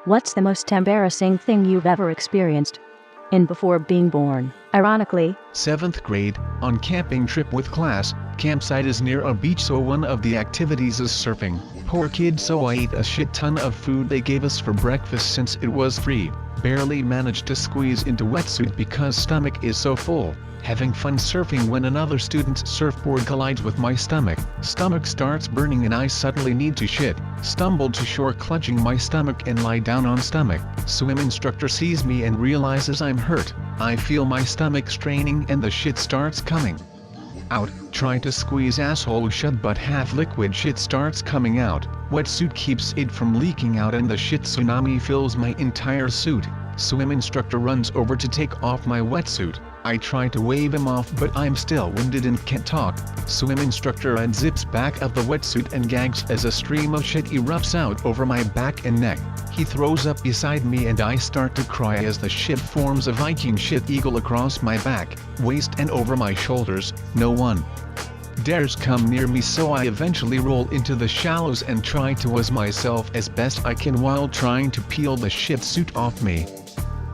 What's the most embarrassing thing you've ever experienced? In before being born, ironically. 7th grade, on camping trip with class. Campsite is near a beach, so one of the activities is surfing. Poor kid, so I ate a shit ton of food they gave us for breakfast since it was free. Barely managed to squeeze into wetsuit because stomach is so full. Having fun surfing when another student's surfboard collides with my stomach. Stomach starts burning and I suddenly need to shit. Stumble to shore clutching my stomach and lie down on stomach. Swim instructor sees me and realizes I'm hurt. I feel my stomach straining and the shit starts coming out. Try to squeeze asshole shut but half liquid shit starts coming out. Wetsuit keeps it from leaking out and the shit tsunami fills my entire suit. Swim instructor runs over to take off my wetsuit. I try to wave him off but I'm still winded and can't talk. Swim instructor unzips back of the wetsuit and gags as a stream of shit erupts out over my back and neck. He throws up beside me and I start to cry as the shit forms a Viking shit eagle across my back, waist and over my shoulders. No one dares come near me, so I eventually roll into the shallows and try to hose myself as best I can while trying to peel the shit suit off me.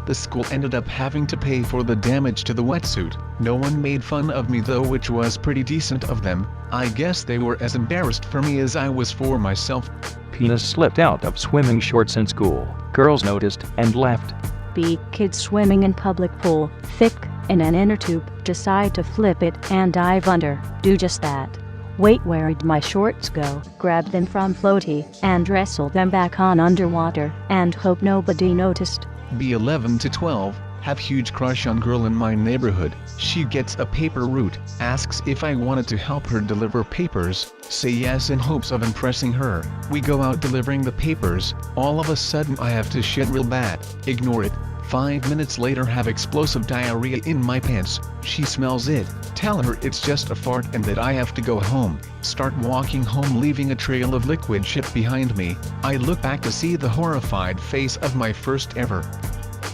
The school ended up having to pay for the damage to the wetsuit. No one made fun of me though, which was pretty decent of them. I guess they were as embarrassed for me as I was for myself. Penis slipped out of swimming shorts in school. Girls noticed and left. B. Kids swimming in public pool, thick, in an inner tube, decide to flip it and dive under. Do just that. Wait, where'd my shorts go? Grab them from floaty and wrestle them back on underwater and hope nobody noticed. Be 11 to 12, have huge crush on girl in my neighborhood. She gets a paper route, asks if I wanted to help her deliver papers, say yes in hopes of impressing her. We go out delivering the papers, all of a sudden I have to shit real bad, ignore it. 5 minutes later have explosive diarrhea in my pants. She smells it, tell her it's just a fart and that I have to go home. Start walking home leaving a trail of liquid shit behind me. I look back to see the horrified face of my first ever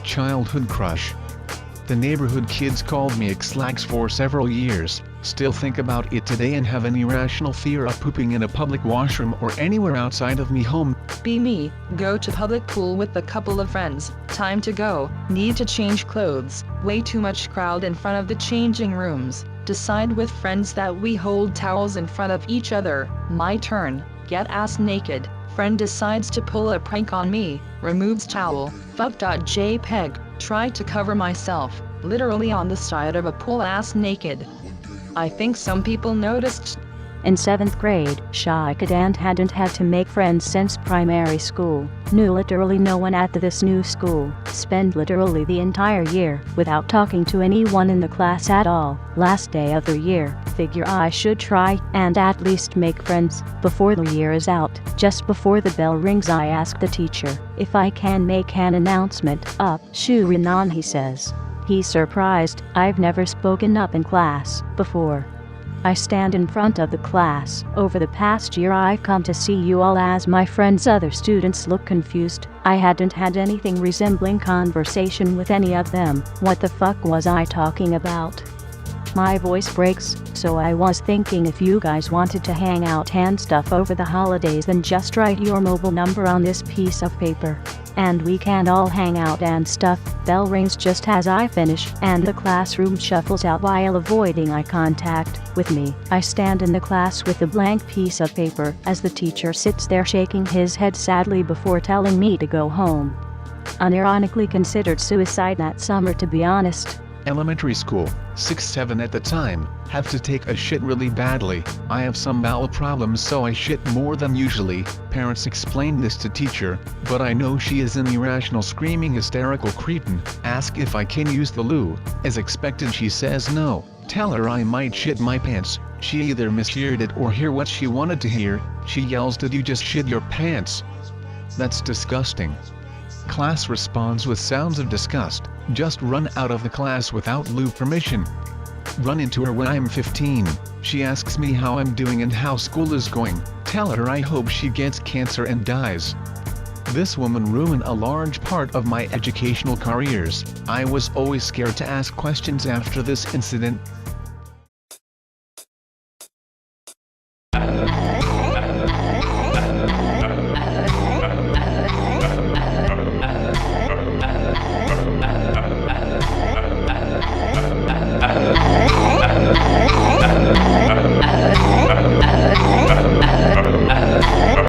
childhood crush. The neighborhood kids called me X-Lags for several years, still think about it today and have an irrational fear of pooping in a public washroom or anywhere outside of me home. Be me, go to public pool with a couple of friends, time to go, need to change clothes, way too much crowd in front of the changing rooms, decide with friends that we hold towels in front of each other, my turn, get ass naked, friend decides to pull a prank on me, removes towel, fuck.jpg, try to cover myself, literally on the side of a pool ass naked. I think some people noticed. In 7th grade, shy kid and hadn't had to make friends since primary school. Knew literally no one at this new school. Spend literally the entire year without talking to anyone in the class at all. Last day of the year, figure I should try and at least make friends before the year is out. Just before the bell rings I ask the teacher if I can make an announcement. Up, Shurinan, he says. He's surprised. I've never spoken up in class before. I stand in front of the class. Over the past year I've come to see you all as my friends. Other students look confused. I hadn't had anything resembling conversation with any of them. What the fuck was I talking about? My voice breaks, so I was thinking if you guys wanted to hang out and stuff over the holidays then just write your mobile number on this piece of paper. And we can all hang out and stuff. Bell rings just as I finish, and the classroom shuffles out while avoiding eye contact with me. I stand in the class with a blank piece of paper as the teacher sits there shaking his head sadly before telling me to go home. Unironically considered suicide that summer, to be honest. Elementary school, 6-7 at the time, have to take a shit really badly. I have some bowel problems so I shit more than usually. Parents explain this to teacher, but I know she is an irrational screaming hysterical cretin. Ask if I can use the loo. As expected she says no. Tell her I might shit my pants. She either misheard it or hear what she wanted to hear. She yells, "Did you just shit your pants? That's disgusting." Class responds with sounds of disgust. Just run out of the class without loo permission. Run into her when I'm 15. She asks me how I'm doing and how school is going. Tell her I hope she gets cancer and dies. This woman ruined a large part of my educational careers. I was always scared to ask questions after this incident.